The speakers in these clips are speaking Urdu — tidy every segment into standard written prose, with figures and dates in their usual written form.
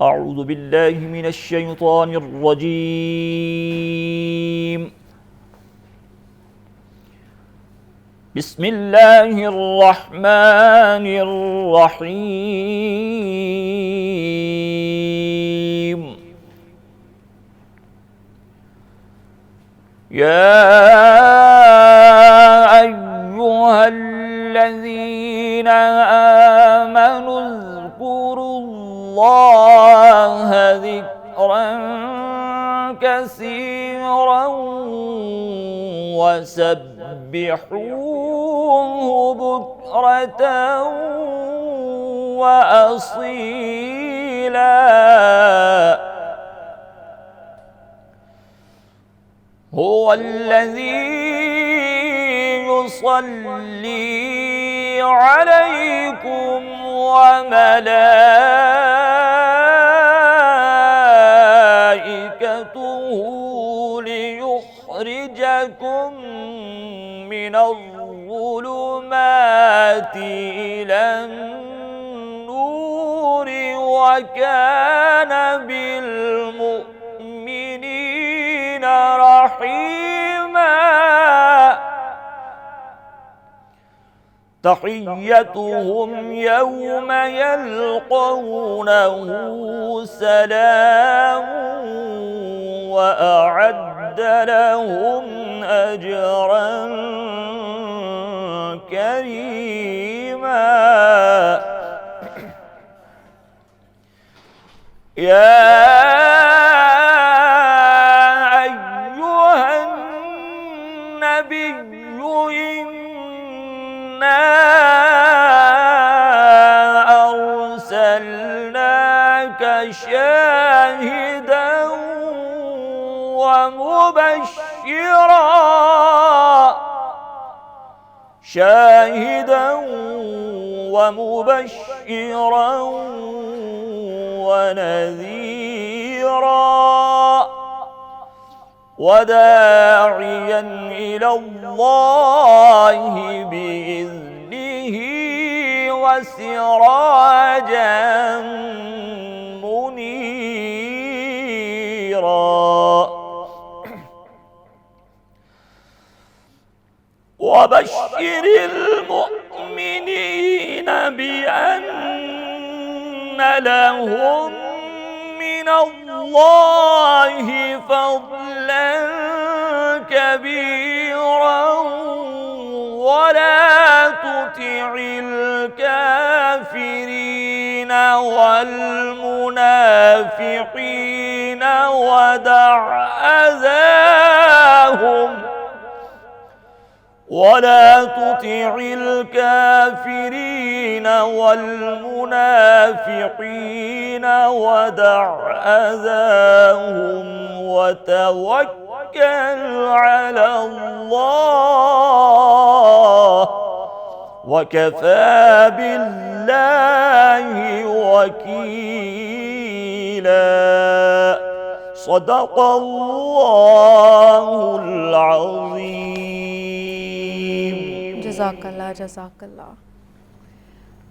أعوذ بالله من الشيطان الرجيم. بسم الله الرحمن الرحيم. يا أيها الذين آمنوا اذكروا الله ذكرا كثيرا وسبحوه بكرة وأصيلا. هو الذي يصلي عليكم وملائكته ليخرجكم من الظلمات إلى النور وكان بالمؤمنين رحيما. تحيتهم يوم يلقونه سلام وأعد لهم أجرا كريما. يا أيها النبي إنا أرسلناك شاهدا ومبشرا ونذيرا وداعيا إلى الله بإذنه وسراجا منيرا. وبشر المؤمنين بأن لهم من الله فضلا كبيرا ولا تطع الكافرين والمنافقين ودع أذاهم ولا تطع الكافرين والمنافقين ودع أذاهم وتوكل على الله وكفى بالله وكيلا. صدق الله العظيم. جزاک اللہ جزاک اللہ.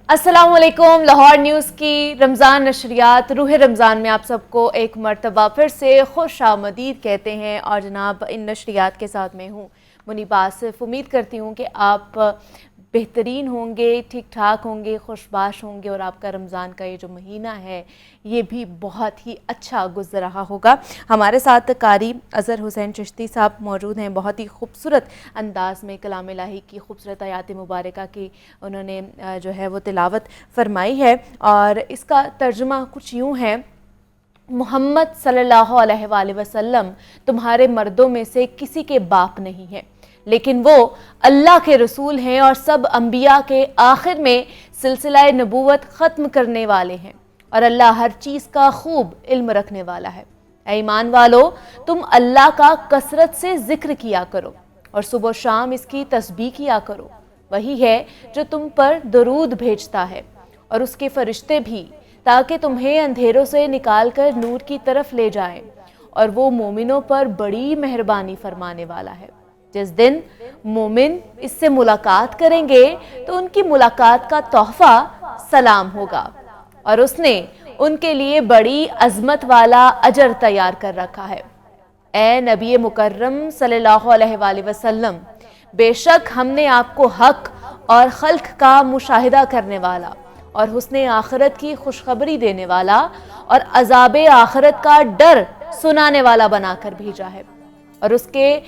السلام علیکم. لاہور نیوز کی رمضان نشریات روح رمضان میں آپ سب کو ایک مرتبہ پھر سے خوش آمدید کہتے ہیں. اور جناب ان نشریات کے ساتھ میں ہوں منیب آصف. امید کرتی ہوں کہ آپ بہترین ہوں گے, ٹھیک ٹھاک ہوں گے, خوشباش ہوں گے اور آپ کا رمضان کا یہ جو مہینہ ہے یہ بھی بہت ہی اچھا گزر رہا ہوگا. ہمارے ساتھ قاری اظہر حسین چشتی صاحب موجود ہیں. بہت ہی خوبصورت انداز میں کلام الہی کی خوبصورت آیات مبارکہ کی انہوں نے جو ہے وہ تلاوت فرمائی ہے اور اس کا ترجمہ کچھ یوں ہے: محمد صلی اللہ علیہ وآلہ وسلم تمہارے مردوں میں سے کسی کے باپ نہیں ہے, لیکن وہ اللہ کے رسول ہیں اور سب انبیاء کے آخر میں سلسلہ نبوت ختم کرنے والے ہیں, اور اللہ ہر چیز کا خوب علم رکھنے والا ہے. اے ایمان والو, تم اللہ کا کثرت سے ذکر کیا کرو اور صبح و شام اس کی تسبیح کیا کرو. وہی ہے جو تم پر درود بھیجتا ہے اور اس کے فرشتے بھی, تاکہ تمہیں اندھیروں سے نکال کر نور کی طرف لے جائیں, اور وہ مومنوں پر بڑی مہربانی فرمانے والا ہے. جس دن مومن اس سے ملاقات کریں گے تو ان کی ملاقات کا تحفہ سلام ہوگا, اور اس نے ان کے لیے بڑی عظمت والا اجر تیار کر رکھا ہے۔ اے نبی مکرم صلی اللہ علیہ وآلہ وسلم، بے شک ہم نے آپ کو حق اور خلق کا مشاہدہ کرنے والا اور حسن آخرت کی خوشخبری دینے والا اور عذاب آخرت کا ڈر سنانے والا بنا کر بھیجا ہے، اور اس کے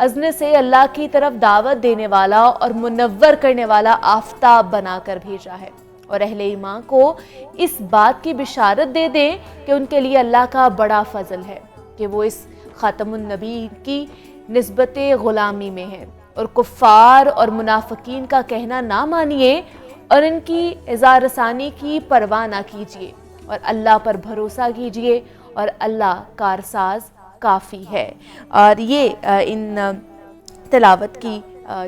اذن سے اللہ کی طرف دعوت دینے والا اور منور کرنے والا آفتاب بنا کر بھیجا ہے۔ اور اہل ایمان کو اس بات کی بشارت دے دیں کہ ان کے لیے اللہ کا بڑا فضل ہے کہ وہ اس خاتم النبی کی نسبت غلامی میں ہے، اور کفار اور منافقین کا کہنا نہ مانیے اور ان کی اظہار رسانی کی پرواہ نہ کیجیے، اور اللہ پر بھروسہ کیجیے، اور اللہ کارساز کافی ہے۔ اور یہ ان تلاوت کی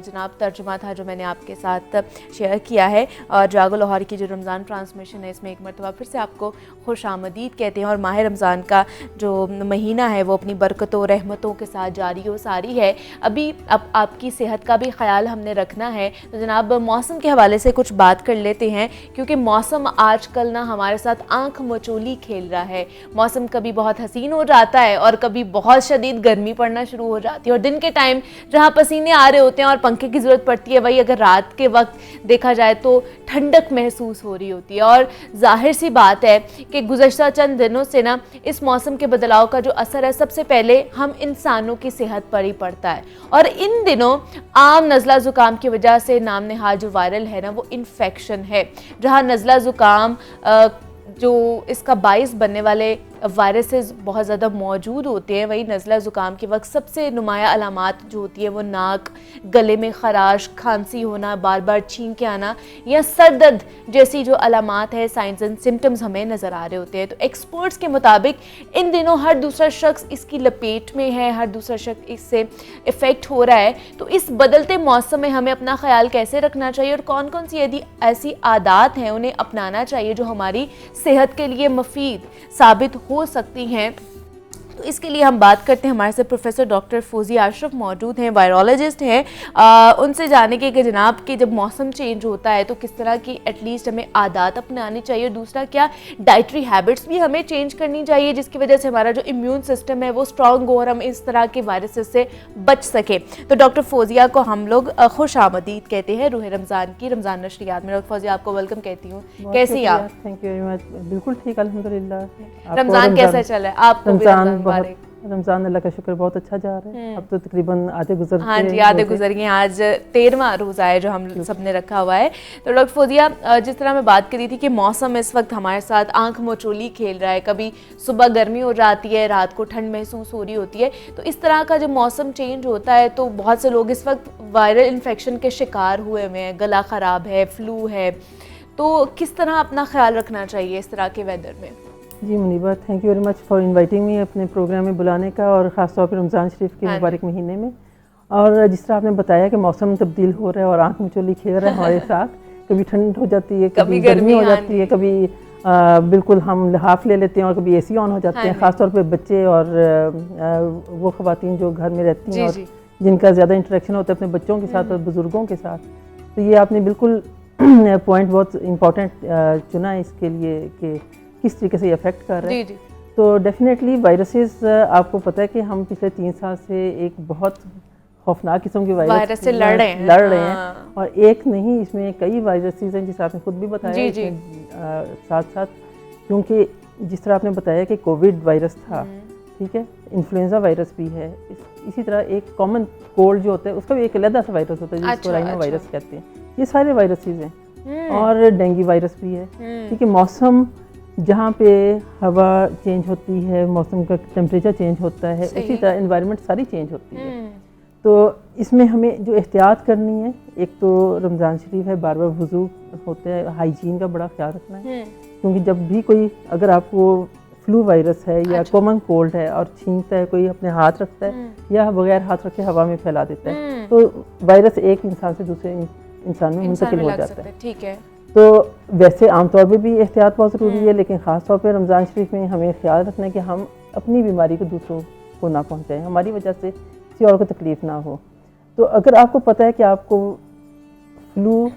جناب ترجمہ تھا جو میں نے آپ کے ساتھ شیئر کیا ہے، اور جاگو لاہور کی جو رمضان ٹرانسمیشن ہے اس میں ایک مرتبہ پھر سے آپ کو خوش آمدید کہتے ہیں۔ اور ماہ رمضان کا جو مہینہ ہے وہ اپنی برکتوں رحمتوں کے ساتھ جاری و ساری ہے۔ ابھی اب آپ کی صحت کا بھی خیال ہم نے رکھنا ہے، تو جناب موسم کے حوالے سے کچھ بات کر لیتے ہیں، کیونکہ موسم آج کل نا ہمارے ساتھ آنکھ مچولی کھیل رہا ہے۔ موسم کبھی بہت حسین ہو جاتا ہے اور کبھی بہت شدید گرمی پڑنا شروع ہو جاتی ہے، اور دن کے ٹائم جہاں پسینے آ رہے ہوتے ہیں اور پنکھے کی ضرورت پڑتی ہے، وہی اگر رات کے وقت دیکھا جائے تو ٹھنڈک محسوس ہو رہی ہوتی ہے۔ اور ظاہر سی بات ہے کہ گزشتہ چند دنوں سے نا اس موسم کے بدلاؤ کا جو اثر ہے سب سے پہلے ہم انسانوں کی صحت پر ہی پڑتا ہے، اور ان دنوں عام نزلہ زکام کی وجہ سے نام نہاد جو وائرل ہے نا وہ انفیکشن ہے، جہاں نزلہ زکام جو اس کا باعث بننے والے وائرسز بہت زیادہ موجود ہوتے ہیں، وہی نزلہ زکام کے وقت سب سے نمایاں علامات جو ہوتی ہے وہ ناک، گلے میں خراش، کھانسی ہونا، بار بار چھینک کے آنا یا سر درد جیسی جو علامات ہے، سائنز اینڈ سمٹمز ہمیں نظر آ رہے ہوتے ہیں۔ تو ایکسپرٹس کے مطابق ان دنوں ہر دوسرا شخص اس کی لپیٹ میں ہے، ہر دوسرا شخص اس سے افیکٹ ہو رہا ہے۔ تو اس بدلتے موسم میں ہمیں اپنا خیال کیسے رکھنا چاہیے اور کون کون سی ایسی عادات ہیں انہیں اپنانا چاہیے جو ہماری صحت کے لیے مفید ثابت ہو سکتی ہیں، تو اس کے لیے ہم بات کرتے ہیں، ہمارے سے پروفیسر ڈاکٹر فوزیہ اشرف موجود ہیں، وائرولوجسٹ ہیں، ان سے جانیں گے کہ جناب کہ جب موسم چینج ہوتا ہے تو کس طرح کی ایٹ لیسٹ ہمیں عادات اپنانی چاہیے، اور دوسرا کیا ڈائٹری ہیبٹس بھی ہمیں چینج کرنی چاہیے جس کی وجہ سے ہمارا جو امیون سسٹم ہے وہ اسٹرانگ ہو اور ہم اس طرح کے وائرسز سے بچ سکیں۔ تو ڈاکٹر فوزیہ کو ہم لوگ خوش آمدید کہتے ہیں روح رمضان کی رمضان نشریات میں۔ ڈاکٹر فوزیہ آپ کو ویلکم کہتی ہوں، کیسی ہیں آپ؟ تھینک یو ویری مچ، بالکل ٹھیک الحمدللہ۔ رمضان کیسا چلا ہے آپ کو؟ رمضان اللہ کا شکر بہت اچھا جا رہا ہے، اب تو تقریباً آدھے گزر گئے۔ ہاں جی آدھے گزر گئے، آج 13واں روزہ ہے جو ہم سب نے رکھا ہوا ہے۔ تو ڈاکٹر فوزیہ جس طرح میں بات کری تھی کہ موسم اس وقت ہمارے ساتھ آنکھ مچولی کھیل رہا ہے، کبھی صبح گرمی ہو جاتی ہے، رات کو ٹھنڈ محسوس ہو رہی ہوتی ہے، تو اس طرح کا جب موسم چینج ہوتا ہے تو بہت سے لوگ اس وقت وائرل انفیکشن کے شکار ہوئے ہوئے ہیں، گلا خراب ہے، فلو ہے، تو کس طرح اپنا خیال رکھنا چاہیے اس طرح کے ویدر میں؟ جی Muniba, thank you very much for inviting me اپنے پروگرام میں بلانے کا، اور خاص طور پہ رمضان شریف کے مبارک مہینے میں۔ اور جس طرح آپ نے بتایا کہ موسم تبدیل ہو رہا ہے اور آنکھ مچولی کھیل رہا ہے ہمارے ساتھ، کبھی ٹھنڈ ہو جاتی ہے، کبھی گرمی ہو جاتی ہے، کبھی بالکل ہم لحاف لے لیتے ہیں اور کبھی اے سی آن ہو جاتے ہیں، خاص طور پہ بچے اور وہ خواتین جو گھر میں رہتی ہیں اور جن کا زیادہ انٹریکشن ہوتا ہے اپنے بچوں کے ساتھ اور بزرگوں کے ساتھ۔ تو یہ آپ نے بالکل پوائنٹ بہت امپورٹنٹ چنا ہے اس کے لیے کہ کس طریقے سے یہ افیکٹ کر رہا ہے۔ تو ڈیفینیٹلی وائرسز، آپ کو پتہ ہے کہ ہم پچھلے 3 سال سے ایک بہت خوفناک قسم کے وائرس سے لڑ رہے ہیں، اور ایک نہیں، اس میں کئی وائرسز ہیں جس آپ نے خود بھی بتایا ساتھ ساتھ، کیونکہ جس طرح آپ نے بتایا کہ کووڈ وائرس تھا، ٹھیک ہے، انفلوئنزا وائرس بھی ہے، اسی طرح ایک کامن کولڈ جو ہوتا ہے اس کا بھی ایک علیحدہ سا وائرس ہوتا ہے جس کو رائنو وائرس کہتے ہیں، یہ سارے وائرسز ہیں، اور ڈینگی وائرس بھی ہے، ٹھیک ہے۔ موسم جہاں پہ ہوا چینج ہوتی ہے، موسم کا ٹیمپریچر چینج ہوتا ہے، اسی طرح انوائرمنٹ ساری چینج ہوتی ہے، تو اس میں ہمیں جو احتیاط کرنی ہے، ایک تو رمضان شریف ہے، بار بار وضو ہوتا ہے، ہائیجین کا بڑا خیال رکھنا ہے، کیونکہ جب بھی کوئی اگر آپ کو فلو وائرس ہے یا کامن کولڈ ہے اور چھینکتا ہے، کوئی اپنے ہاتھ رکھتا ہے یا بغیر ہاتھ رکھے ہوا میں پھیلا دیتا ہے، تو وائرس ایک انسان سے دوسرے انسان میں منتقل ہو جاتا ہے، ٹھیک ہے۔ تو ویسے عام طور پہ بھی احتیاط بہت ضروری ہے، لیکن خاص طور پہ رمضان شریف میں ہمیں خیال رکھنا ہے کہ ہم اپنی بیماری کو دوسروں کو نہ پہنچائیں، ہماری وجہ سے کسی اور کو تکلیف نہ ہو۔ تو اگر آپ کو پتہ ہے کہ آپ کو فلو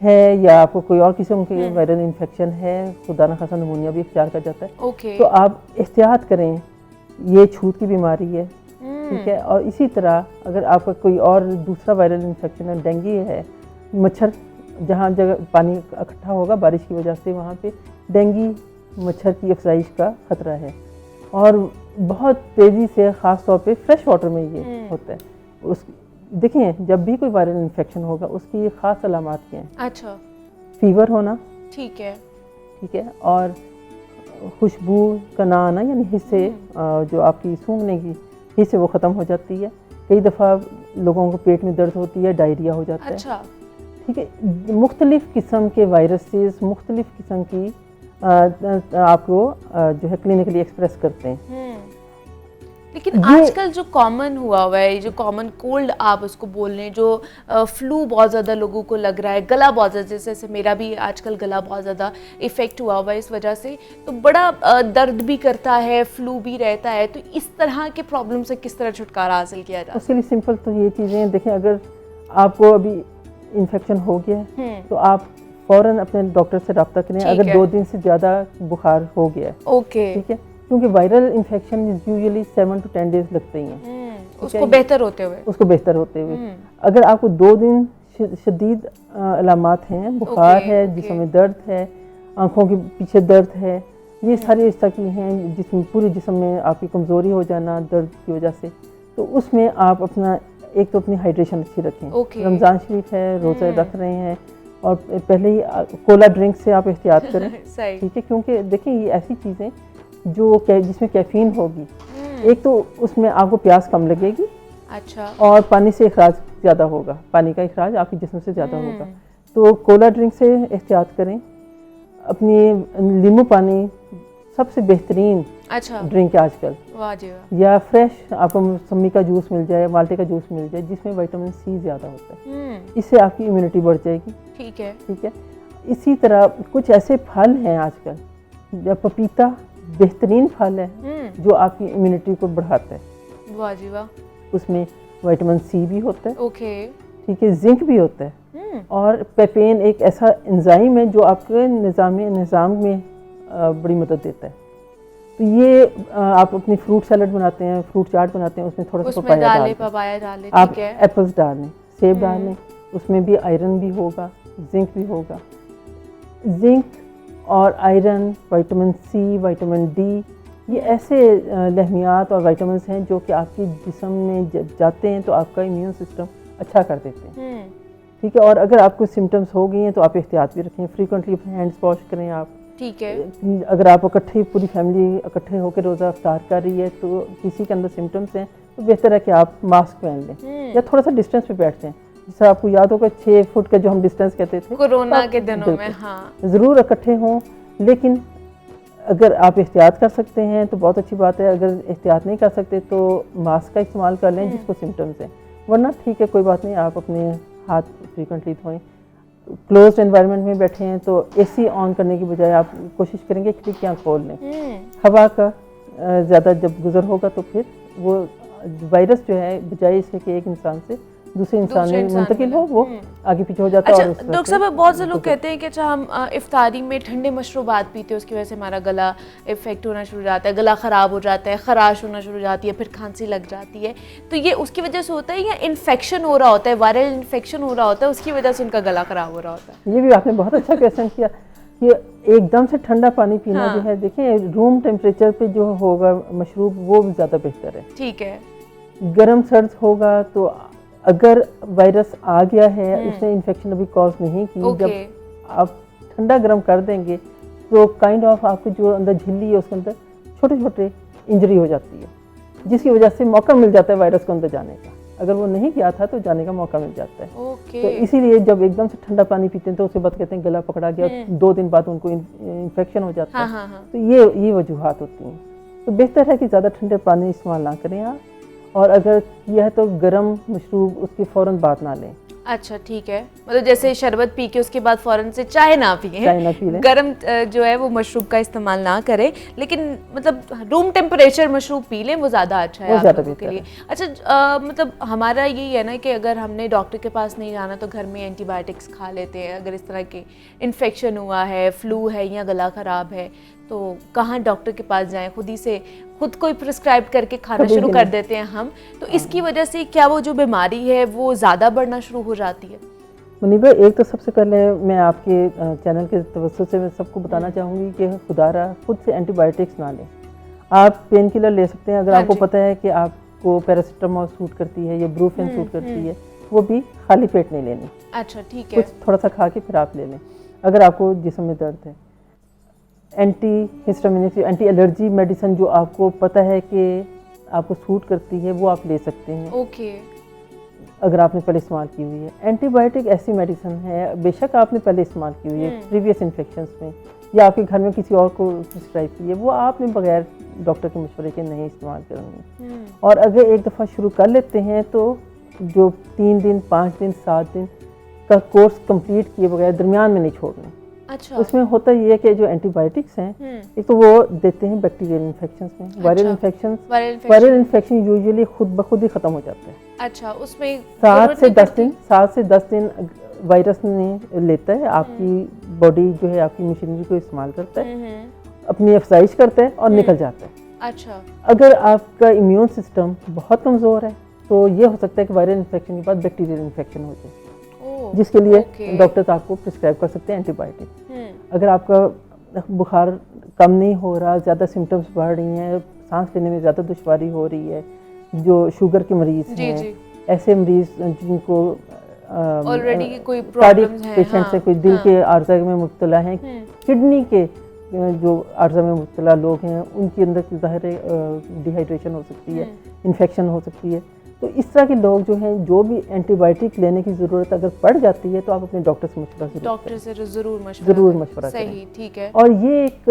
ہے یا آپ کو کوئی اور قسم کی وائرل انفیکشن ہے, خدا نخواستہ نمونیا بھی اختیار کر جاتا ہے, اوکے, تو آپ احتیاط کریں. یہ چھوت کی بیماری ہے, ٹھیک ہے. اور اسی طرح اگر آپ کا کوئی اور دوسرا وائرل انفیکشن ہے, ڈینگی ہے, مچھر جہاں جگہ پانی اکٹھا ہوگا بارش کی وجہ سے وہاں پہ ڈینگی مچھر کی افزائش کا خطرہ ہے, اور بہت تیزی سے خاص طور پہ فریش واٹر میں یہ ہوتا ہے. دیکھیں جب بھی کوئی وائرل انفیکشن ہوگا اس کی خاص علامات کیا ہیں. اچھا, فیور ہونا, ٹھیک ہے, ٹھیک ہے, اور خوشبو کا نہ آنا, یعنی حصے جو آپ کی سونگھنے کی حصے وہ ختم ہو جاتی ہے. کئی دفعہ لوگوں کو پیٹ میں درد ہوتی ہے, ڈائریا ہو جاتا ہے. اچھا, ٹھیک ہے, مختلف قسم کے وائرسز مختلف قسم کی آپ کو جو ہے کلینکلی ایکسپریس کرتے ہیں. لیکن آج کل جو کامن ہوا ہے, جو کامن کولڈ آپ اس کو بول رہے ہیں, جو فلو بہت زیادہ لوگوں کو لگ رہا ہے, گلا بہت زیادہ, جیسے میرا بھی آج کل گلا بہت زیادہ افیکٹ ہوا ہے اس وجہ سے, تو بڑا درد بھی کرتا ہے, فلو بھی رہتا ہے, تو اس طرح کے پرابلم سے کس طرح چھٹکارا حاصل کیا جائے؟ اس کے لیے سمپل تو یہ چیزیں دیکھیں, اگر آپ کو ابھی انفیکشن ہو گیا ہے تو آپ فوراً اپنے ڈاکٹر سے رابطہ کریں. اگر 2 دن سے زیادہ بخار ہو گیا ہے, اوکے, ٹھیک ہے, کیونکہ viral infection usually 7 to 10 days لگتے ہی ہیں اس کو بہتر ہوتے ہوئے. اگر آپ کو 2 دن شدید علامات ہیں, بخار ہے, جسم میں درد ہے, آنکھوں کے پیچھے درد ہے, یہ سارے اس طرح کی ہیں, جسم پورے جسم میں آپ کی کمزوری ہو جانا درد کی وجہ سے, تو اس میں آپ اپنا ایک تو اپنی ہائیڈریشن اچھی رکھیں. رمضان شریف ہے, روزے رکھ رہے ہیں, اور پہلے ہی کولا ڈرنک سے آپ احتیاط کریں, ٹھیک ہے, کیونکہ دیکھیں یہ ایسی چیزیں جو جس میں کیفین ہوگی, ایک تو اس میں آپ کو پیاس کم لگے گی, اچھا, اور پانی سے اخراج زیادہ ہوگا, پانی کا اخراج آپ کے جسم سے زیادہ ہوگا. تو کولا ڈرنک سے احتیاط کریں. اپنی لیمو پانی سب سے بہترین ڈرنک ہے آج کل, یا فریش آپ کو موسمی کا جوس مل جائے, مالٹے کا جوس مل جائے, جس میں وٹامن سی زیادہ ہوتا ہے, اس سے آپ کی امیونٹی بڑھ جائے گی. ٹھیک ہے, ٹھیک ہے. اسی طرح کچھ ایسے پھل ہیں آج کل, پپیتا بہترین پھل ہے جو آپ کی امیونٹی کو بڑھاتا ہے. واہ جی واہ. اس میں وٹامن سی بھی ہوتا ہے, اوکے, ٹھیک ہے, زنک بھی ہوتا ہے, اور پیپین ایک ایسا انزائم ہے جو آپ کے نظام میں بڑی مدد دیتا ہے. تو یہ آپ اپنی فروٹ سیلڈ بناتے ہیں, فروٹ چاٹ بناتے ہیں, اس میں تھوڑا سا پپایا ڈالیں, آپ ایپلز ڈالیں, سیب ڈالیں, اس میں بھی آئرن بھی ہوگا, زنک بھی ہوگا. زنک اور iron, vitamin C, vitamin D, یہ ایسے لحمیات اور وائٹامنس ہیں جو کہ آپ کے جسم میں جاتے ہیں تو آپ کا امیون سسٹم اچھا کر دیتے ہیں. ٹھیک ہے, اور اگر آپ کو سمٹمس ہو گئی ہیں تو آپ احتیاط بھی رکھیں, فریکوینٹلی اپنے ہینڈس واش کریں آپ. ٹھیک ہے, اگر آپ اکٹھے پوری فیملی اکٹھے ہو کے روزہ افطار کر رہی ہے تو کسی کے اندر سمٹمس ہیں تو بہتر ہے کہ آپ ماسک پہن لیں یا تھوڑا سا ڈسٹینس پہ بیٹھ جائیں. جس طرح آپ کو یاد ہوگا 6 فٹ کا جو ہم ڈسٹینس کہتے تھے کورونا کے دنوں میں, ہاں ضرور اکٹھے ہوں, لیکن اگر آپ احتیاط کر سکتے ہیں تو بہت اچھی بات ہے. اگر احتیاط نہیں کر سکتے تو ماسک کا استعمال کر لیں جس کو سمٹمس ہیں, ورنہ ٹھیک ہے, کوئی بات نہیں, آپ اپنے ہاتھ فریکوینٹلی دھوئیں. کلوزڈ انوائرمنٹ میں بیٹھے ہیں تو اے سی آن کرنے کی بجائے آپ کوشش کریں گے کھڑکیاں کھول لیں. ہوا کا زیادہ جب گزر ہوگا تو پھر وہ وائرس جو ہے بجائے اس کہ ایک انسان سے دوسرے انسان میں منتقل ہو, وہ آگے پیچھے ہو جاتا ہے. اچھا ڈاکٹر صاحب, بہت سے لوگ کہتے ہیں کہ اچھا ہم افطاری میں ٹھنڈے مشروبات پیتے ہیں, اس کی وجہ سے ہمارا گلا افیکٹ ہونا شروع ہو جاتا ہے, گلا خراب ہو جاتا ہے, خراش ہونا شروع ہو جاتی ہے, پھر کھانسی لگ جاتی ہے, تو یہ اس کی وجہ سے ہوتا ہے یا انفیکشن ہو رہا ہوتا ہے, وائرل انفیکشن ہو رہا ہوتا ہے, اس کی وجہ سے ان کا گلا خراب ہو رہا ہوتا ہے؟ یہ بھی آپ نے بہت اچھا کویسچن کیا کہ ایک دم سے ٹھنڈا پانی پینا جو ہے, دیکھیں روم ٹیمپریچر پہ جو ہوگا مشروب وہ زیادہ بہتر ہے. ٹھیک ہے, گرم سرد ہوگا تو اگر وائرس آ گیا ہے, اس نے انفیکشن ابھی کاز نہیں کی, جب آپ ٹھنڈا گرم کر دیں گے تو کائنڈ آف آپ کو جو اندر جھلی ہے اس کے اندر چھوٹے چھوٹے انجری ہو جاتی ہے, جس کی وجہ سے موقع مل جاتا ہے وائرس کو اندر جانے کا. اگر وہ نہیں کیا تھا تو جانے کا موقع مل جاتا ہے. تو اسی لیے جب ایک دم سے ٹھنڈا پانی پیتے ہیں تو اس کے بعد کہتے ہیں گلا پکڑا گیا, 2 دن بعد ان کو انفیکشن ہو جاتا ہے. تو یہ وجوہات ہوتی ہیں. تو بہتر ہے کہ زیادہ ٹھنڈے پانی استعمال نہ کریں آپ, اور اگر کیا ہے تو گرم مشروب اس کی فوراً بات نہ لیں. اچھا ٹھیک ہے, مطلب جیسے شربت پی کے اس کے بعد فوراً سے چائے نہ پیئیں, گرم جو ہے وہ مشروب کا استعمال نہ کریں, لیکن مطلب روم ٹیمپریچر مشروب پی لیں, وہ زیادہ اچھا ہے آپ لوگوں کے لیے. اچھا مطلب ہمارا یہی ہے نا کہ اگر ہم نے ڈاکٹر کے پاس نہیں جانا تو گھر میں اینٹی بایوٹکس کھا لیتے ہیں. اگر اس طرح کے انفیکشن ہوا ہے, فلو ہے یا گلا خراب ہے, تو کہاں ڈاکٹر کے پاس جائیں, خود کوئی پرسکرائب کر کے کھانا شروع کر دیتے ہیں ہم, تو اس کی وجہ سے کیا وہ جو بیماری ہے وہ زیادہ بڑھنا شروع ہو جاتی ہے؟ منیبہ, ایک تو سب سے پہلے میں آپ کے چینل کے توسط سے میں سب کو بتانا چاہوں گی کہ خدا را خود سے اینٹی بایوٹکس نہ لیں. آپ پین کلر لے سکتے ہیں اگر آپ کو پتہ ہے کہ آپ کو پیراسیٹامول سوٹ کرتی ہے یا بروفین سوٹ کرتی ہے, وہ بھی خالی پیٹ نہیں لینی. اچھا ٹھیک ہے, کچھ تھوڑا سا کھا کے پھر آپ لے لیں. اگر آپ کو جسم میں درد ہے, اینٹی ہسٹامینک اینٹی الرجی میڈیسن جو آپ کو پتہ ہے کہ آپ کو سوٹ کرتی ہے وہ آپ لے سکتے ہیں. اوکے, اگر آپ نے پہلے استعمال کی ہوئی ہے. اینٹی بایوٹک ایسی میڈیسن ہے بے شک آپ نے پہلے استعمال کی ہوئی ہے پریویس انفیکشنس میں, یا آپ کے گھر میں کسی اور کو پرسکرائب کی ہے, وہ آپ نے بغیر ڈاکٹر کے مشورے کے نہیں استعمال کرنی. اور اگر ایک دفعہ شروع کر لیتے ہیں تو جو 3 دن 5 دن 7 دن کا کورس کمپلیٹ کیے بغیر درمیان میں نہیں چھوڑنا. اچھا, اس میں ہوتا یہ ہے کہ جو اینٹی بایوٹکس ہیں ایک تو وہ دیتے ہیں بیکٹیریل انفیکشنس میں. وائرل انفیکشن یوزلی خود بخود ہی ختم ہو جاتا ہے. اچھا, اس میں 7 سے 10 دن وائرس نہیں لیتا ہے, آپ کی باڈی جو ہے آپ کی مشینری کو استعمال کرتا ہے, اپنی افزائش کرتا ہے اور نکل جاتا ہے. اچھا, اگر آپ کا امیون سسٹم بہت کمزور ہے تو یہ ہو سکتا ہے کہ وائرل انفیکشن کے بعد بیکٹیریل انفیکشن ہو جائے, جس کے لیے ڈاکٹر آپ کو پرسکرائب کر سکتے ہیں اینٹی بایوٹک. اگر آپ کا بخار کم نہیں ہو رہا, زیادہ سمٹمس بڑھ رہی ہیں, سانس لینے میں زیادہ دشواری ہو رہی ہے, جو شوگر کے مریض ہیں, ایسے مریض جن کو آلریڈی کوئی کارڈیک پیشنٹس ہیں, کوئی دل کے عارضہ میں مبتلا ہیں, کڈنی کے جو عارضہ میں مبتلا لوگ ہیں, ان کے اندر ظاہر ڈی ہائیڈریشن ہو سکتی ہے, انفیکشن ہو سکتی ہے. تو اس طرح کے لوگ جو ہیں جو بھی اینٹی بایوٹک لینے کی ضرورت اگر پڑ جاتی ہے تو آپ اپنے ڈاکٹر سے مشورہ ضرور مشورہ کریں. صحیح, ٹھیک ہے. اور یہ ایک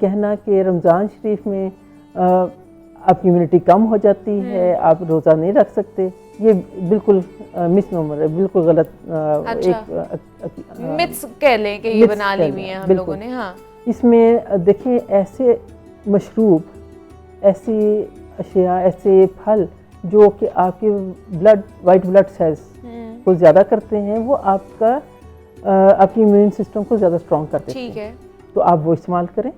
کہنا کہ رمضان شریف میں آپ کی امیونٹی کم ہو جاتی ہے, آپ روزہ نہیں رکھ سکتے, یہ بالکل مس نمبر ہے, بالکل غلط ایک متس کہہ لیں کہ یہ بنا لی ہوئی ہیں ہم لوگوں نے. ہاں, اس میں دیکھیں ایسے مشروب, ایسی اشیاء, ایسے پھل جو کہ آپ کے وائٹ بلڈ سیلز کو زیادہ کرتے ہیں, وہ آپ کی امیون سسٹم کو زیادہ اسٹرانگ کرتے ہیں. ٹھیک ہے, تو آپ وہ استعمال کریں.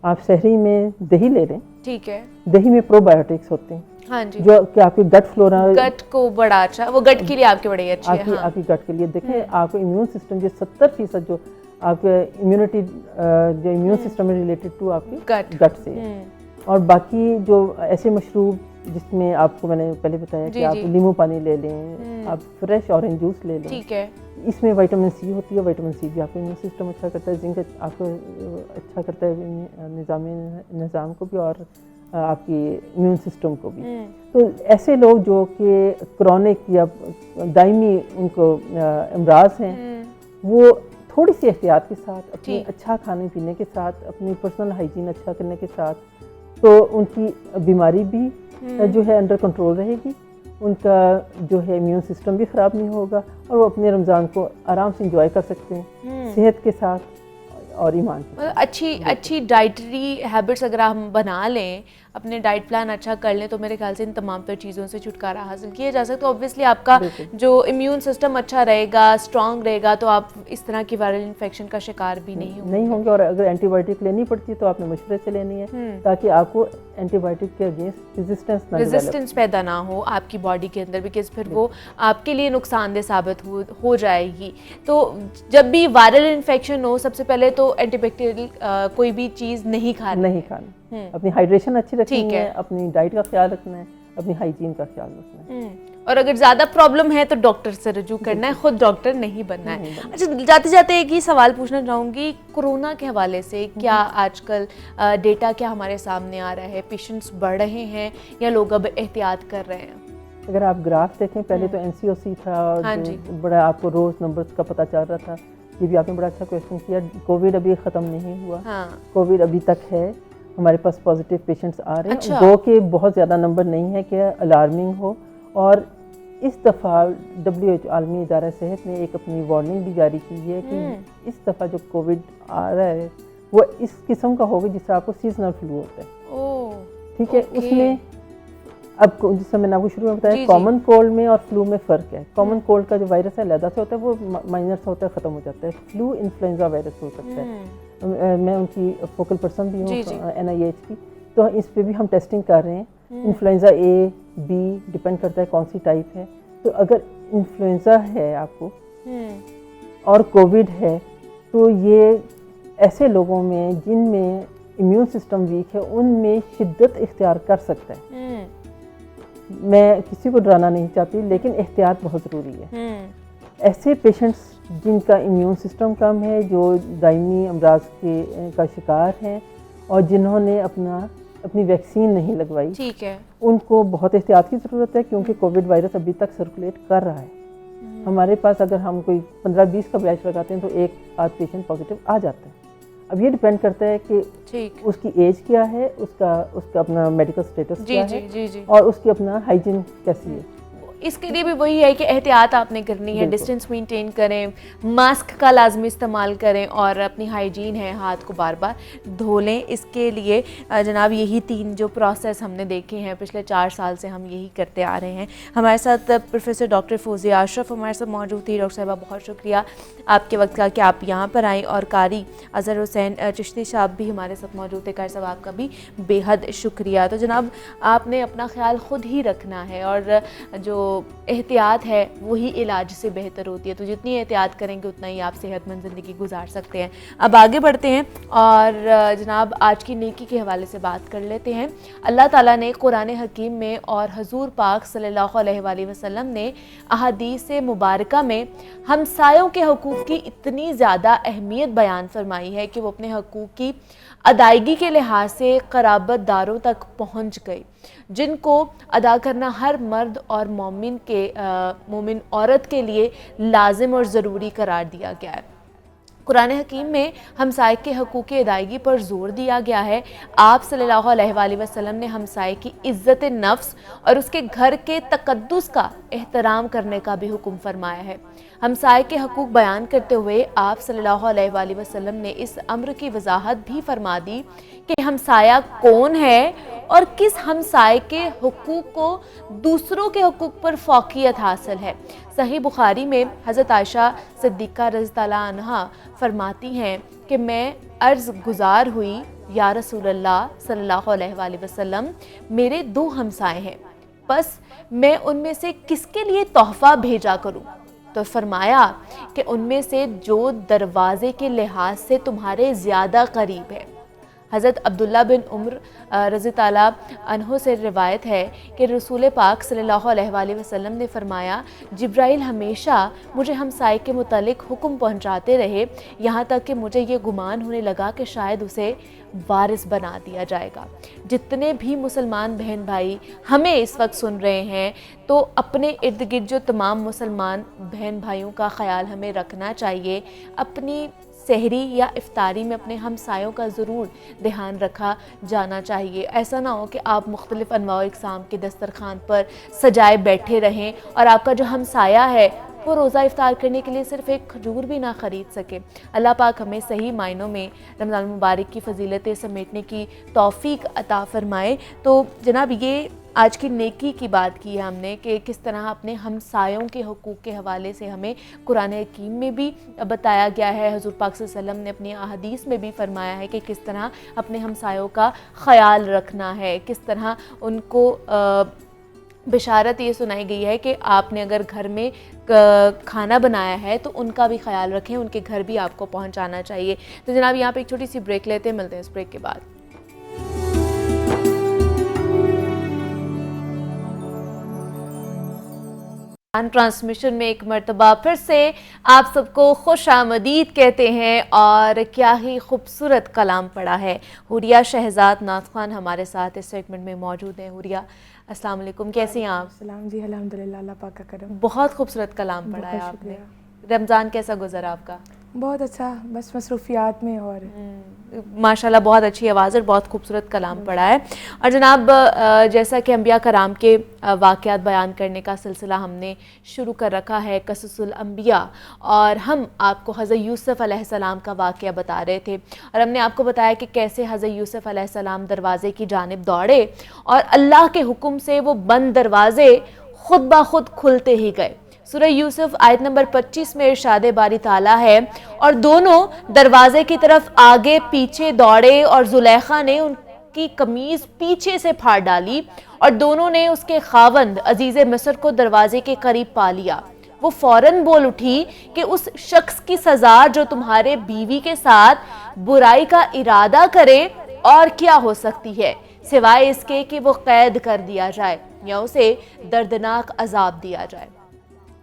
آپ سحری میں دہی لے لیں. ٹھیک ہے, دہی میں پرو بایوٹکس ہوتے ہیں. ہاں جی, جو کہ آپ کے گٹ فلورا, گٹ کو بڑا اچھا, وہ گٹ کے لیے آپ کے بڑے اچھے ہیں. آپ کی گٹ کے لیے دیکھیں, آپ کا امیون سسٹم جو 70% جو آپ کا امیونٹی جو امیون سسٹم ہے ریلیٹڈ ٹو آپ کے گٹ سے. اور باقی جو ایسے مشروب جس میں آپ کو میں نے پہلے بتایا کہ آپ لیمو پانی لے لیں, آپ فریش اورنج جوس لے لیں. ٹھیک ہے, اس میں وائٹامن سی ہوتی ہے. وائٹامن سی بھی آپ کا امیون سسٹم اچھا کرتا ہے, زنک آپ کو اچھا کرتا ہے نظام کو بھی اور آپ کی امیون سسٹم کو بھی. تو ایسے لوگ جو کہ کرونک یا دائمی ان کو امراض ہیں, وہ تھوڑی سی احتیاط کے ساتھ, اپنے اچھا کھانے پینے کے ساتھ, اپنی پرسنل ہائیجین اچھا کرنے کے ساتھ, تو ان کی بیماری بھی جو ہے انڈر کنٹرول رہے گی, ان کا جو ہے امیون سسٹم بھی خراب نہیں ہوگا, اور وہ اپنے رمضان کو آرام سے انجوائے کر سکتے ہیں صحت کے ساتھ اور ایمان کے ساتھ. اچھی ڈائٹری ہیبٹس اگر ہم بنا لیں, اپنے ڈائٹ پلان اچھا کر لیں, تو میرے خیال سے ان تمام تر چیزوں سے چھٹکارا حاصل کیا جا سکتا ہے. اوبویسلی آپ کا جو امیون سسٹم اچھا رہے گا, اسٹرانگ رہے گا, تو آپ اس طرح کی وائرل انفیکشن کا شکار بھی نہیں ہوں گے. اور اگر اینٹی بایوٹک لینی پڑتی ہے تو آپ نے مشورے سے لینی ہے, تاکہ آپ کو اینٹی بایوٹک کے اگینسٹ ریزسٹنس پیدا نہ ہو آپ کی باڈی کے اندر, بیکاز پھر وہ آپ کے لیے نقصان دہ ثابت ہو جائے گی. تو جب بھی وائرل انفیکشن ہو, سب سے پہلے تو اینٹی بیکٹیریل کوئی بھی چیز نہیں کھانی. اپنی ہائیڈریشن اچھی رکھنی ہے, اپنی ڈائٹ کا خیال رکھنا ہے, اپنی ہائیجین کا خیال رکھنا ہے. اور اگر زیادہ پرابلم ہے تو ڈاکٹر سے رجوع کرنا ہے, خود ڈاکٹر نہیں بننا ہے. اچھا, جاتے جاتے ایک ہی سوال پوچھنا چاہوں گی, کورونا کے حوالے سے کیا آج کل ڈیٹا کیا ہمارے سامنے آ رہا ہے؟ پیشنٹس بڑھ رہے ہیں یا لوگ اب احتیاط کر رہے ہیں؟ اگر آپ گراف دیکھیں, پہلے تو NCOC تھا اور بڑا آپ کو روز نمبرز کا پتہ چل رہا تھا. یہ بھی آپ نے بڑا اچھا کویشچن کیا. کووڈ ابھی ختم نہیں ہوا, کووڈ ابھی تک ہے, ہمارے پاس پازیٹیو پیشنٹس آ رہے ہیں, وہ کہ بہت زیادہ نمبر نہیں ہے کہ الارمنگ ہو. اور اس دفعہ WHO عالمی ادارہ صحت نے ایک اپنی وارننگ بھی جاری کی ہے کہ اس دفعہ جو کووڈ آ رہا ہے وہ اس قسم کا ہوگا جس سے آپ کو سیزنل فلو ہوتا ہے. ٹھیک ہے, اس میں اب جس سے میں نے آپ کو شروع میں بتایا کامن کولڈ میں اور فلو میں فرق ہے. کامن کولڈ کا جو وائرس ہے علیحدہ سے ہوتا ہے, وہ مائنر سے ہوتا ہے, ختم ہو جاتا ہے. فلو انفلوئنزا وائرس ہو سکتا ہے. میں ان کی فوکل پرسن بھی ہوں NIH کی, تو اس پہ بھی ہم ٹیسٹنگ کر رہے ہیں. انفلوئنزا A B ڈپینڈ کرتا ہے کون سی ٹائپ ہے. تو اگر انفلوئنزا ہے آپ کو اور کووڈ ہے تو یہ ایسے لوگوں میں جن میں امیون سسٹم ویک ہے ان میں شدت اختیار کر سکتا ہے. میں کسی کو ڈرانا نہیں چاہتی لیکن احتیاط بہت ضروری ہے. ایسے پیشنٹس جن کا امیون سسٹم کم ہے, جو دائمی امراض کا شکار ہیں اور جنہوں نے اپنی ویکسین نہیں لگوائی, ٹھیک ہے, ان کو بہت احتیاط کی ضرورت ہے کیونکہ کووڈ وائرس ابھی تک سرکولیٹ کر رہا ہے. ہمارے پاس اگر ہم کوئی 15-20 کا بیچ لگاتے ہیں تو ایک آدھ پیشنٹ پازیٹیو آ جاتا ہے. اب یہ ڈیپینڈ کرتا ہے کہ اس کی ایج کیا ہے, اس کا اپنا میڈیکل سٹیٹس کیا ہے, اور اس کی اپنا ہائیجین کیسی ہے. اس کے لیے بھی وہی ہے کہ احتیاط آپ نے کرنی ہے, ڈسٹینس مینٹین کریں, ماسک کا لازمی استعمال کریں اور اپنی ہائیجین ہے ہاتھ کو بار بار دھو لیں. اس کے لیے جناب یہی 3 جو پروسیس ہم نے دیکھے ہیں پچھلے 4 سال سے ہم یہی کرتے آ رہے ہیں. ہمارے ساتھ پروفیسر ڈاکٹر فوزیہ اشرف ہمارے ساتھ موجود تھی. ڈاکٹر صاحبہ بہت شکریہ آپ کے وقت کا کہ آپ یہاں پر آئیں, اور قاری اظہر حسین چشتی صاحب بھی ہمارے ساتھ موجود تھے. قاری صاحب آپ کا بھی بے حد شکریہ. تو جناب آپ نے اپنا خیال خود ہی رکھنا ہے, اور جو احتیاط ہے وہی علاج سے بہتر ہوتی ہے. تو جتنی احتیاط کریں گے اتنا ہی آپ صحت مند زندگی گزار سکتے ہیں. اب آگے بڑھتے ہیں اور جناب آج کی نیکی کے حوالے سے بات کر لیتے ہیں. اللہ تعالیٰ نے قرآن حکیم میں اور حضور پاک صلی اللہ علیہ وآلہ وسلم نے احادیث مبارکہ میں ہمسایوں کے حقوق کی اتنی زیادہ اہمیت بیان فرمائی ہے کہ وہ اپنے حقوق کی ادائیگی کے لحاظ سے قرابت داروں تک پہنچ گئی, جن کو ادا کرنا ہر مرد اور مومن عورت کے لیے لازم اور ضروری قرار دیا گیا ہے. قرآن حکیم میں ہمسائے کے حقوق کی ادائیگی پر زور دیا گیا ہے. آپ صلی اللہ علیہ وآلہ وسلم نے ہمسائے کی عزت نفس اور اس کے گھر کے تقدس کا احترام کرنے کا بھی حکم فرمایا ہے. ہمسائے کے حقوق بیان کرتے ہوئے آپ صلی اللہ علیہ وآلہ وسلم نے اس امر کی وضاحت بھی فرما دی کہ ہمسایہ کون ہے اور کس ہمسائے کے حقوق کو دوسروں کے حقوق پر فوقیت حاصل ہے. صحیح بخاری میں حضرت عائشہ صدیقہ رضی اللہ عنہا فرماتی ہیں کہ میں عرض گزار ہوئی, یا رسول اللہ صلی اللہ علیہ وآلہ وسلم, میرے 2 ہمسائے ہیں, بس میں ان میں سے کس کے لیے تحفہ بھیجا کروں؟ تو فرمایا کہ ان میں سے جو دروازے کے لحاظ سے تمہارے زیادہ قریب ہے. حضرت عبداللہ بن عمر رضی اللہ عنہ سے روایت ہے کہ رسول پاک صلی اللہ علیہ وآلہ وسلم نے فرمایا, جبرائیل ہمیشہ مجھے ہمسائے کے متعلق حکم پہنچاتے رہے, یہاں تک کہ مجھے یہ گمان ہونے لگا کہ شاید اسے وارث بنا دیا جائے گا. جتنے بھی مسلمان بہن بھائی ہمیں اس وقت سن رہے ہیں تو اپنے ارد گرد جو تمام مسلمان بہن بھائیوں کا خیال ہمیں رکھنا چاہیے. اپنی سحری یا افطاری میں اپنے ہمسایوں کا ضرور دھیان رکھا جانا چاہیے. ایسا نہ ہو کہ آپ مختلف انواع و اقسام کے دسترخوان پر سجائے بیٹھے رہیں اور آپ کا جو ہمسایہ ہے وہ روزہ افطار کرنے کے لیے صرف ایک کھجور بھی نہ خرید سکے. اللہ پاک ہمیں صحیح معنوں میں رمضان المبارک کی فضیلتیں سمیٹنے کی توفیق عطا فرمائے. تو جناب یہ آج کی نیکی کی بات کی ہے ہم نے کہ کس طرح اپنے ہمسایوں کے حقوق کے حوالے سے ہمیں قرآن حکیم میں بھی بتایا گیا ہے, حضور پاک صلی اللہ علیہ وسلم نے اپنی احادیث میں بھی فرمایا ہے کہ کس طرح اپنے ہمسایوں کا خیال رکھنا ہے, کس طرح ان کو بشارت یہ سنائی گئی ہے کہ آپ نے اگر گھر میں کھانا بنایا ہے تو ان کا بھی خیال رکھیں, ان کے گھر بھی آپ کو پہنچانا چاہیے. تو جناب یہاں پہ ایک چھوٹی سی بریک لیتے ہیں, ملتے ہیں اس بریک کے بعد. ٹرانسمیشن میں ایک مرتبہ پھر سے آپ سب کو خوش آمدید کہتے ہیں, اور کیا ہی خوبصورت کلام پڑا ہے. حوریہ شہزاد نعت خوان ہمارے ساتھ اس سیگمنٹ میں موجود ہیں. حوریہ السلام علیکم, کیسی ہیں آپ؟ السلام جی, الحمدللہ, اللہ پاک کا کرم. بہت خوبصورت کلام پڑھا ہے آپ نے. رمضان کیسا گزرا آپ کا؟ بہت اچھا، بس مصروفیات میں اور ماشاءاللہ بہت اچھی آواز اور بہت خوبصورت کلام پڑھا ہے. اور جناب جیسا کہ انبیاء کرام کے واقعات بیان کرنے کا سلسلہ ہم نے شروع کر رکھا ہے، قصص الانبیاء، اور ہم آپ کو حضرت یوسف علیہ السلام کا واقعہ بتا رہے تھے، اور ہم نے آپ کو بتایا کہ کیسے حضرت یوسف علیہ السلام دروازے کی جانب دوڑے اور اللہ کے حکم سے وہ بند دروازے خود بخود کھلتے ہی گئے. سورہ یوسف آیت نمبر 25 میں ارشاد باری تعالیٰ ہے، اور دونوں دروازے کی طرف آگے پیچھے دوڑے اور زلیخا نے ان کی قمیض پیچھے سے پھاڑ ڈالی اور دونوں نے اس کے خاوند عزیز مصر کو دروازے کے قریب پا لیا. وہ فوراً بول اٹھی کہ اس شخص کی سزا جو تمہارے بیوی کے ساتھ برائی کا ارادہ کرے اور کیا ہو سکتی ہے سوائے اس کے کہ وہ قید کر دیا جائے یا اسے دردناک عذاب دیا جائے.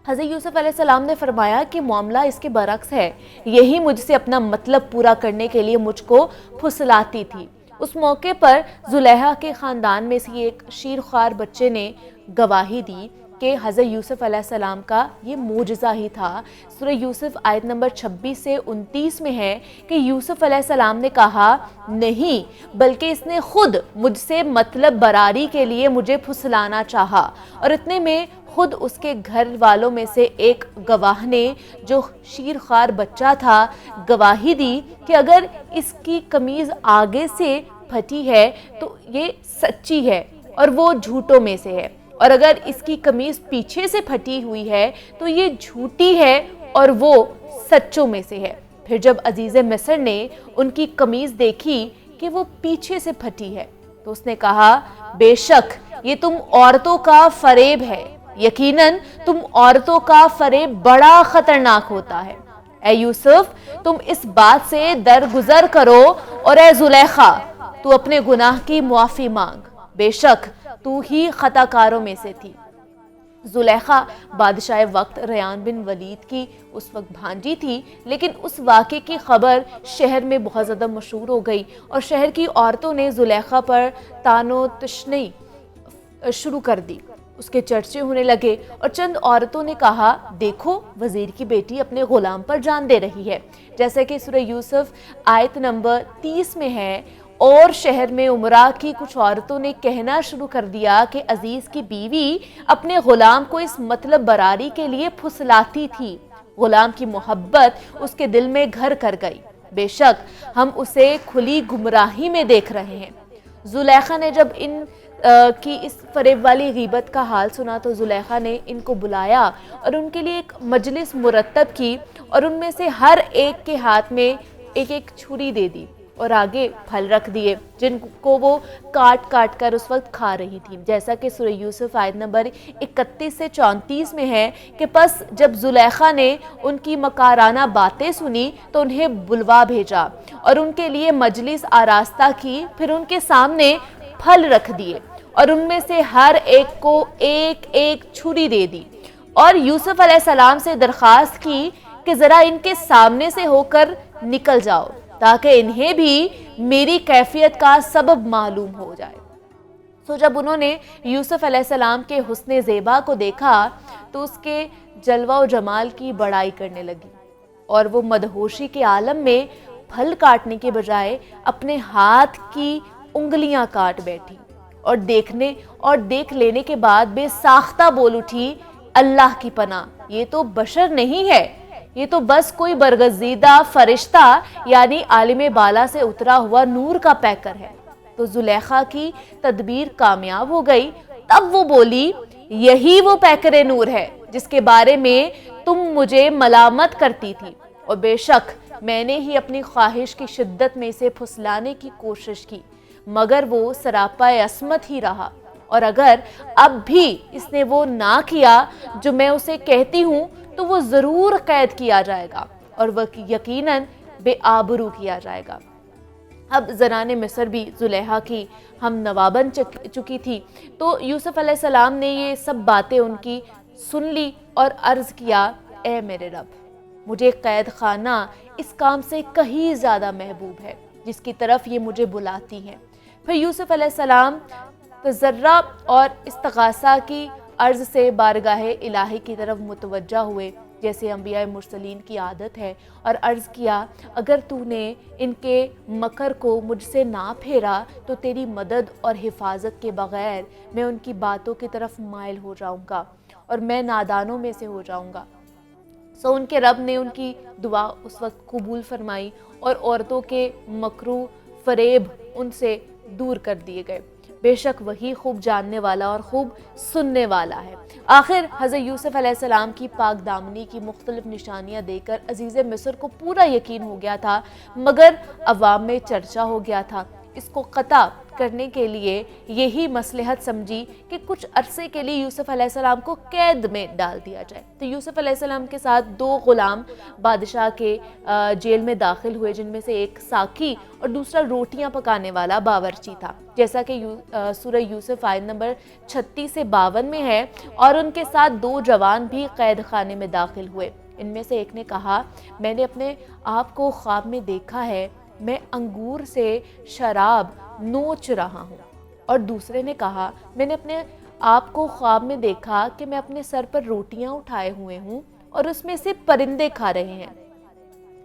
حضرت یوسف علیہ السلام نے فرمایا کہ معاملہ اس کے برعکس ہے، یہی مجھ سے اپنا مطلب پورا کرنے کے لیے مجھ کو پھسلاتی تھی. اس موقع پر زلیخا کے خاندان میں سے ایک شیرخوار بچے نے گواہی دی کہ حضرت یوسف علیہ السلام کا یہ معجزہ ہی تھا. سورہ یوسف آیت نمبر 26 سے 29 میں ہے کہ یوسف علیہ السلام نے کہا نہیں، بلکہ اس نے خود مجھ سے مطلب براری کے لیے مجھے پھسلانا چاہا. اور اتنے میں خود اس کے گھر والوں میں سے ایک گواہ نے جو شیرخوار بچہ تھا گواہی دی کہ اگر اس کی قمیض آگے سے پھٹی ہے تو یہ سچی ہے اور وہ جھوٹوں میں سے ہے، اور اگر اس کی قمیض پیچھے سے پھٹی ہوئی ہے تو یہ جھوٹی ہے اور وہ سچوں میں سے ہے. پھر جب عزیز مصر نے ان کی قمیض دیکھی کہ وہ پیچھے سے پھٹی ہے تو اس نے کہا بے شک یہ تم عورتوں کا فریب ہے، یقیناً تم عورتوں کا فریب بڑا خطرناک ہوتا ہے. اے یوسف تم اس بات سے درگزر کرو، اور اے زلیخا تو اپنے گناہ کی معافی مانگ، بے شک تو ہی خطا کاروں میں سے تھی. زلیخا بادشاہ وقت ریان بن ولید کی اس وقت بھانجی تھی، لیکن اس واقعے کی خبر شہر میں بہت زیادہ مشہور ہو گئی اور شہر کی عورتوں نے زلیخا پر تان و تشنی شروع کر دی. اس کے چرچے ہونے لگے اور چند عورتوں نے کہا دیکھو وزیر کی بیٹی اپنے غلام پر جان دے رہی ہے، جیسا کہ سورہ یوسف آیت نمبر 30 میں ہے. اور شہر میں عمرہ کی کچھ عورتوں نے کہنا شروع کر دیا کہ عزیز کی بیوی اپنے غلام کو اس مطلب براری کے لیے پھسلاتی تھی، غلام کی محبت اس کے دل میں گھر کر گئی، بے شک ہم اسے کھلی گمراہی میں دیکھ رہے ہیں. زلیخا نے جب ان کی اس فریب والی غیبت کا حال سنا تو زلیخا نے ان کو بلایا اور ان کے لیے ایک مجلس مرتب کی اور ان میں سے ہر ایک کے ہاتھ میں ایک ایک چھری دے دی اور آگے پھل رکھ دیے جن کو وہ کاٹ کاٹ کر اس وقت کھا رہی تھی، جیسا کہ سورہ یوسف آیت نمبر 31 سے 34 میں ہے کہ پس جب زلیخا نے ان کی مکارانہ باتیں سنی تو انہیں بلوا بھیجا اور ان کے لیے مجلس آراستہ کی، پھر ان کے سامنے پھل رکھ دیے اور ان میں سے ہر ایک کو ایک ایک چھری دے دی اور یوسف علیہ السلام سے درخواست کی کہ ذرا ان کے سامنے سے ہو کر نکل جاؤ تاکہ انہیں بھی میری کیفیت کا سبب معلوم ہو جائے. تو جب انہوں نے یوسف علیہ السلام کے حسن زیبا کو دیکھا تو اس کے جلوہ و جمال کی بڑائی کرنے لگی اور وہ مدہوشی کے عالم میں پھل کاٹنے کے بجائے اپنے ہاتھ کی انگلیاں کاٹ بیٹھی اور دیکھ لینے کے بعد بے ساختہ بول اٹھی اللہ کی پناہ، یہ تو بشر نہیں ہے، یہ تو بس کوئی برگزیدہ فرشتہ یعنی عالم بالا سے اترا ہوا نور کا پیکر ہے. تو زلیخا کی تدبیر کامیاب ہو گئی. تب وہ بولی یہی وہ پیکر نور ہے جس کے بارے میں تم مجھے ملامت کرتی تھی، اور بے شک میں نے ہی اپنی خواہش کی شدت میں اسے پھسلانے کی کوشش کی مگر وہ سراپا عصمت ہی رہا، اور اگر اب بھی اس نے وہ نہ کیا جو میں اسے کہتی ہوں تو وہ ضرور قید کیا جائے گا اور وہ یقیناً بے آبرو کیا جائے گا. اب زنان مصر بھی زلیخا کی ہم نوا بن چکی تھی تو یوسف علیہ السلام نے یہ سب باتیں ان کی سن لی اور عرض کیا اے میرے رب، مجھے قید خانہ اس کام سے کہیں زیادہ محبوب ہے جس کی طرف یہ مجھے بلاتی ہیں. پھر یوسف علیہ السلام تضرع اور استغاثہ کی عرض سے بارگاہ الہی کی طرف متوجہ ہوئے جیسے انبیاء مرسلین کی عادت ہے، اور عرض کیا اگر تو نے ان کے مکر کو مجھ سے نہ پھیرا تو تیری مدد اور حفاظت کے بغیر میں ان کی باتوں کی طرف مائل ہو جاؤں گا اور میں نادانوں میں سے ہو جاؤں گا۔ ان کے رب نے ان کی دعا اس وقت قبول فرمائی اور عورتوں کے مکرو فریب ان سے دور کر دیے گئے۔ بے شک وہی خوب جاننے والا اور خوب سننے والا ہے۔ آخر حضرت یوسف علیہ السلام کی پاک دامنی کی مختلف نشانیاں دے کر عزیز مصر کو پورا یقین ہو گیا تھا، مگر عوام میں چرچا ہو گیا تھا۔ اس کو قطع کرنے کے لیے یہی مصلحت سمجھی کہ کچھ عرصے کے لیے یوسف علیہ السلام کو قید میں ڈال دیا جائے۔ تو یوسف علیہ السلام کے ساتھ 2 غلام بادشاہ کے جیل میں داخل ہوئے، جن میں سے ایک ساقی اور دوسرا روٹیاں پکانے والا باورچی تھا، جیسا کہ سورہ یوسف آیت نمبر 36 سے 52 میں ہے۔ اور ان کے ساتھ 2 جوان بھی قید خانے میں داخل ہوئے۔ ان میں سے ایک نے کہا میں نے اپنے آپ کو خواب میں دیکھا ہے، میں انگور سے شراب نوچ رہا ہوں۔ اور دوسرے نے کہا میں نے اپنے آپ کو خواب میں دیکھا کہ میں اپنے سر پر روٹیاں اٹھائے ہوئے ہوں اور اس میں سے پرندے کھا رہے ہیں۔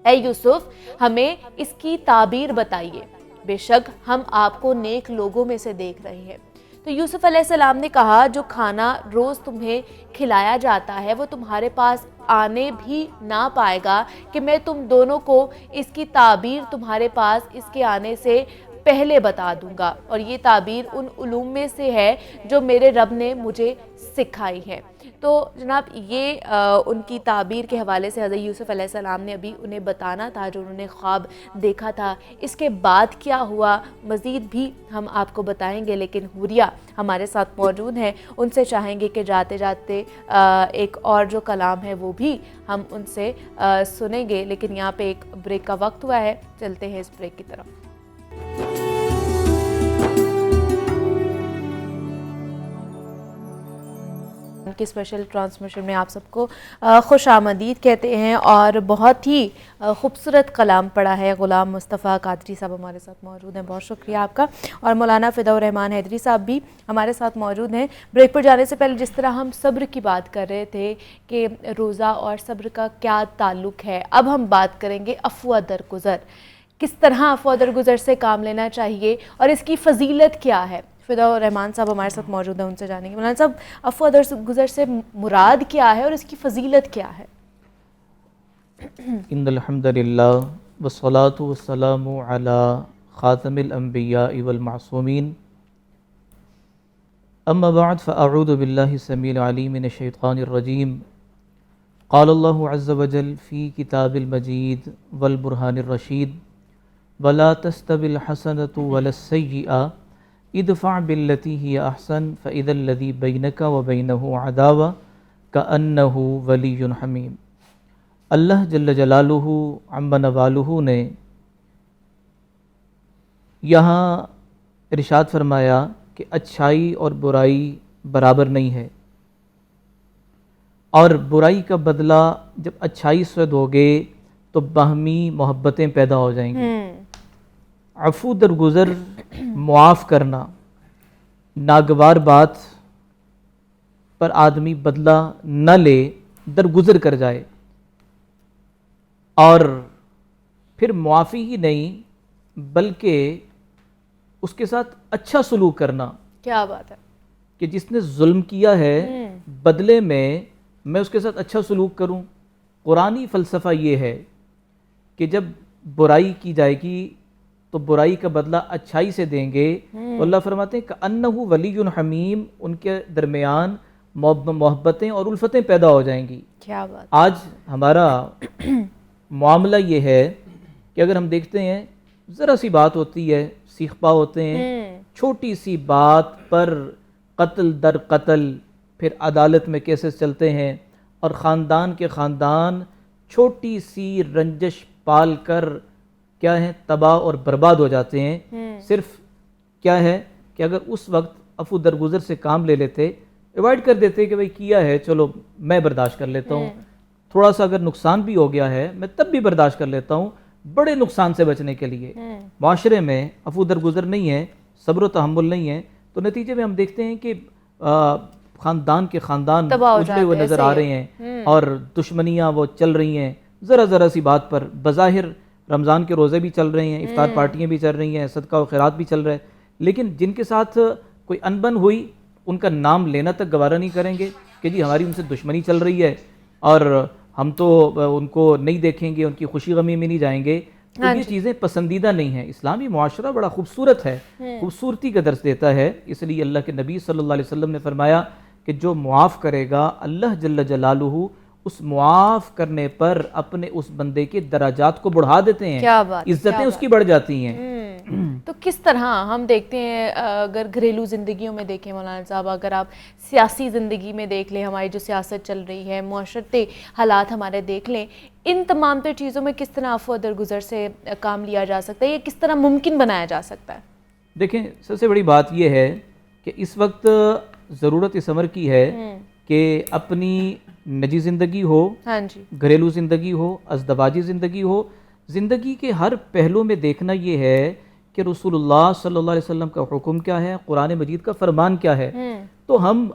اے یوسف ہمیں اس کی تعبیر بتائیے، بے شک ہم آپ کو نیک لوگوں میں سے دیکھ رہے ہیں۔ تو یوسف علیہ السلام نے کہا جو کھانا روز تمہیں کھلایا جاتا ہے وہ تمہارے پاس آنے بھی نہ پائے گا کہ میں تم دونوں کو اس کی تعبیر تمہارے پاس اس کے آنے سے پہلے بتا دوں گا، اور یہ تعبیر ان علوم میں سے ہے جو میرے رب نے مجھے سکھائی ہے۔ تو جناب یہ ان کی تعبیر کے حوالے سے حضرت یوسف علیہ السلام نے ابھی انہیں بتانا تھا جو انہوں نے خواب دیکھا تھا۔ اس کے بعد کیا ہوا مزید بھی ہم آپ کو بتائیں گے، لیکن حوریہ ہمارے ساتھ موجود ہیں، ان سے چاہیں گے کہ جاتے جاتے ایک اور جو کلام ہے وہ بھی ہم ان سے سنیں گے، لیکن یہاں پہ ایک بریک کا وقت ہوا ہے، چلتے ہیں اس بریک کی طرف۔ کی اسپیشل ٹرانسمیشن میں آپ سب کو خوش آمدید کہتے ہیں، اور بہت ہی خوبصورت کلام پڑھا ہے غلام مصطفیٰ قادری صاحب ہمارے ساتھ موجود ہیں، بہت شکریہ آپ کا، اور مولانا فدا الرحمان حیدری صاحب بھی ہمارے ساتھ موجود ہیں۔ بریک پر جانے سے پہلے جس طرح ہم صبر کی بات کر رہے تھے کہ روزہ اور صبر کا کیا تعلق ہے، اب ہم بات کریں گے عفو درگزر، کس طرح عفو درگزر سے کام لینا چاہیے اور اس کی فضیلت کیا ہے۔ فدا الرحمان صاحب ہمارے ساتھ موجود ہیں، ان سے جانیں گے مولانا صاحب عفو درگزر سے مراد کیا ہے اور اس کی فضیلت کیا ہے؟ ان الحمد للہ والصلاة والسلام علی خاتم الانبیاء والمعصومین، اما بعد فاعوذ باللہ السمیع العلیم من الشیطان الرجیم، قال اللہ عز وجل فی کتاب المجید والبرہان الرشید، ولا تستوی الحسنۃ ولا السیئۃ ادفع باللتی ہی احسن فاذا الذی بینک وبینہ عداوۃ کأنہ ولی حمیم۔ اللہ جل جلالہ عم نوالہ نے یہاں ارشاد فرمایا کہ اچھائی اور برائی برابر نہیں ہے، اور برائی کا بدلہ جب اچھائی سے دو گے تو باہمی محبتیں پیدا ہو جائیں گی۔ عفو درگزر معاف کرنا، ناگوار بات پر آدمی بدلہ نہ لے، درگزر کر جائے، اور پھر معافی ہی نہیں بلکہ اس کے ساتھ اچھا سلوک کرنا۔ کیا بات ہے کہ جس نے ظلم کیا ہے بدلے میں اس کے ساتھ اچھا سلوک کروں۔ قرآنی فلسفہ یہ ہے کہ جب برائی کی جائے گی تو برائی کا بدلہ اچھائی سے دیں گے، تو اللہ فرماتے ہیں کہ انہ ولی حمیم، ان کے درمیان محبتیں اور الفتیں پیدا ہو جائیں گی۔ کیا بات۔ آج ہمارا معاملہ یہ ہے کہ اگر ہم دیکھتے ہیں ذرا سی بات ہوتی ہے، سیخ پا ہوتے ہیں، چھوٹی سی بات پر قتل در قتل، پھر عدالت میں کیسز چلتے ہیں، اور خاندان کے خاندان چھوٹی سی رنجش پال کر کیا ہے تباہ اور برباد ہو جاتے ہیں۔ صرف کیا ہے کہ اگر اس وقت عفو درگزر سے کام لے لیتے، ایوائڈ کر دیتے کہ بھئی کیا ہے چلو میں برداشت کر لیتا ہوں، تھوڑا سا اگر نقصان بھی ہو گیا ہے میں تب بھی برداشت کر لیتا ہوں، بڑے نقصان سے بچنے کے لیے معاشرے میں عفو درگزر نہیں ہے، صبر و تحمل نہیں ہے، تو نتیجے میں ہم دیکھتے ہیں کہ خاندان کے خاندان تباہ ہو اجڑے ہوئے جاتے ہیں، نظر صحیح آ ہے۔ رہے ہیں اور دشمنیاں وہ چل رہی ہیں ذرا ذرا سی بات پر. بظاہر رمضان کے روزے بھی چل رہے ہیں، افطار پارٹیاں بھی چل رہی ہیں، صدقہ و خیرات بھی چل رہا ہے، لیکن جن کے ساتھ کوئی انبن ہوئی ان کا نام لینا تک گوارا نہیں کریں گے کہ جی ہماری ان سے دشمنی چل رہی ہے اور ہم تو ان کو نہیں دیکھیں گے، ان کی خوشی غمی میں نہیں جائیں گے. تو یہ چیزیں پسندیدہ نہیں ہیں. اسلامی معاشرہ بڑا خوبصورت ہے، خوبصورتی کا درس دیتا ہے. اس لیے اللہ کے نبی صلی اللہ علیہ وسلم نے فرمایا کہ جو معاف کرے گا اللہ جل جلالہ اس معاف کرنے پر اپنے اس بندے کے درجات کو بڑھا دیتے ہیں، کیا بات، عزتیں اس کی بڑھ جاتی ہیں. تو کس طرح ہم دیکھتے ہیں اگر گھریلو زندگیوں میں دیکھیں مولانا صاحب، اگر آپ سیاسی زندگی میں دیکھ لیں، ہماری جو سیاست چل رہی ہے، معاشرتی حالات ہمارے دیکھ لیں، ان تمام تر چیزوں میں کس طرح عفو درگزر سے کام لیا جا سکتا ہے، یہ کس طرح ممکن بنایا جا سکتا ہے؟ دیکھیں سب سے بڑی بات یہ ہے کہ اس وقت ضرورت اس امر کی ہے کہ اپنی نجی زندگی ہو، ہاں جی، گھریلو زندگی ہو، ازدواجی زندگی ہو، زندگی کے ہر پہلو میں دیکھنا یہ ہے کہ رسول اللہ صلی اللہ علیہ وسلم کا حکم کیا ہے، قرآن مجید کا فرمان کیا ہے، تو ہم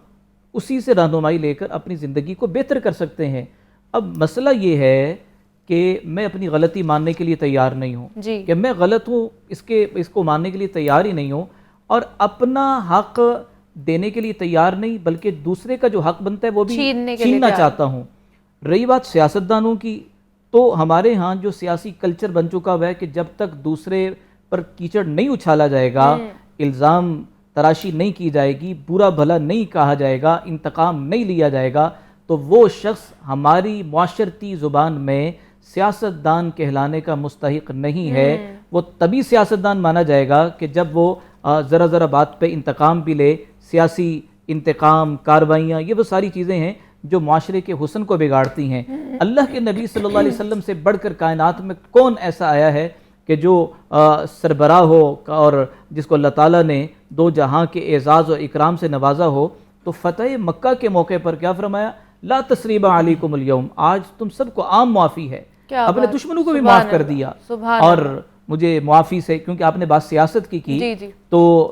اسی سے رہنمائی لے کر اپنی زندگی کو بہتر کر سکتے ہیں. اب مسئلہ یہ ہے کہ میں اپنی غلطی ماننے کے لیے تیار نہیں ہوں جی، کہ میں غلط ہوں، اس کو ماننے کے لیے تیار ہی نہیں ہوں اور اپنا حق دینے کے لیے تیار نہیں بلکہ دوسرے کا جو حق بنتا ہے وہ بھی چھیننا چاہتا ہوں. رہی بات سیاستدانوں کی، تو ہمارے ہاں جو سیاسی کلچر بن چکا ہوا ہے کہ جب تک دوسرے پر کیچڑ نہیں اچھالا جائے گا، الزام تراشی نہیں کی جائے گی، برا بھلا نہیں کہا جائے گا، انتقام نہیں لیا جائے گا، تو وہ شخص ہماری معاشرتی زبان میں سیاستدان کہلانے کا مستحق نہیں ہے. وہ تبھی سیاستدان مانا جائے گا کہ جب وہ ذرا ذرا بات پہ انتقام بھی لے. سیاسی انتقام، کاروائیاں، یہ وہ ساری چیزیں ہیں جو معاشرے کے حسن کو بگاڑتی ہیں. اللہ کے نبی صلی اللہ علیہ وسلم سے بڑھ کر کائنات میں کون ایسا آیا ہے کہ جو سربراہ ہو اور جس کو اللہ تعالیٰ نے دو جہاں کے اعزاز و اکرام سے نوازا ہو. تو فتح مکہ کے موقع پر کیا فرمایا؟ لا تثریب علیکم اليوم، آج تم سب کو عام معافی ہے. اپنے دشمنوں کو بھی معاف کر دیا. اور مجھے معافی سے، کیونکہ آپ نے بات سیاست کی تو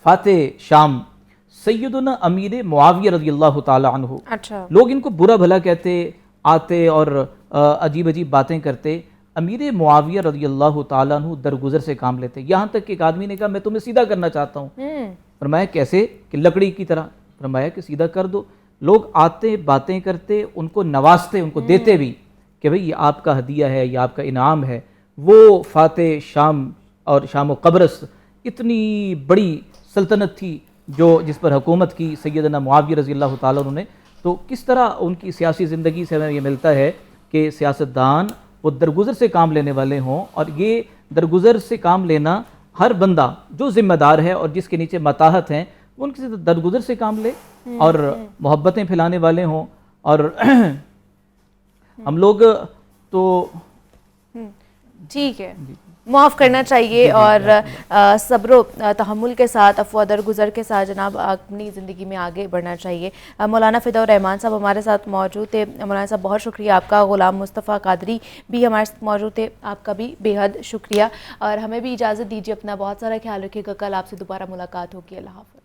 فاتح شام سیدنا امیر معاویہ رضی اللہ تعالی عنہ، لوگ ان کو برا بھلا کہتے آتے اور عجیب عجیب باتیں کرتے. امیر معاویہ رضی اللہ تعالیٰ عنہ درگزر سے کام لیتے. یہاں تک کہ ایک آدمی نے کہا میں تمہیں سیدھا کرنا چاہتا ہوں. فرمایا کیسے؟ کہ لکڑی کی طرح. فرمایا کہ سیدھا کر دو. لوگ آتے باتیں کرتے، ان کو نوازتے، ان کو دیتے بھی کہ بھئی یہ آپ کا ہدیہ ہے، یہ آپ کا انعام ہے. وہ فاتح شام اور شام و قبرص اتنی بڑی سلطنت تھی جس پر حکومت کی سیدنا معاویہ رضی اللہ تعالیٰ عنہ نے. تو کس طرح ان کی سیاسی زندگی سے ہمیں یہ ملتا ہے کہ سیاستدان وہ درگزر سے کام لینے والے ہوں، اور یہ درگزر سے کام لینا ہر بندہ جو ذمہ دار ہے اور جس کے نیچے متاحت ہیں وہ ان کے درگزر سے کام لے اور محبتیں پھیلانے والے ہوں. اور ہم لوگ تو ٹھیک ہے، معاف کرنا چاہیے اور صبر و تحمل کے ساتھ، عفو درگزر کے ساتھ جناب اپنی زندگی میں آگے بڑھنا چاہیے. مولانا فدا الرحمان صاحب ہمارے ساتھ موجود تھے. مولانا صاحب بہت شکریہ آپ کا. غلام مصطفیٰ قادری بھی ہمارے ساتھ موجود تھے، آپ کا بھی بے حد شکریہ. اور ہمیں بھی اجازت دیجیے، اپنا بہت سارا خیال رکھیے گا. کل آپ سے دوبارہ ملاقات ہوگی. اللہ حافظ.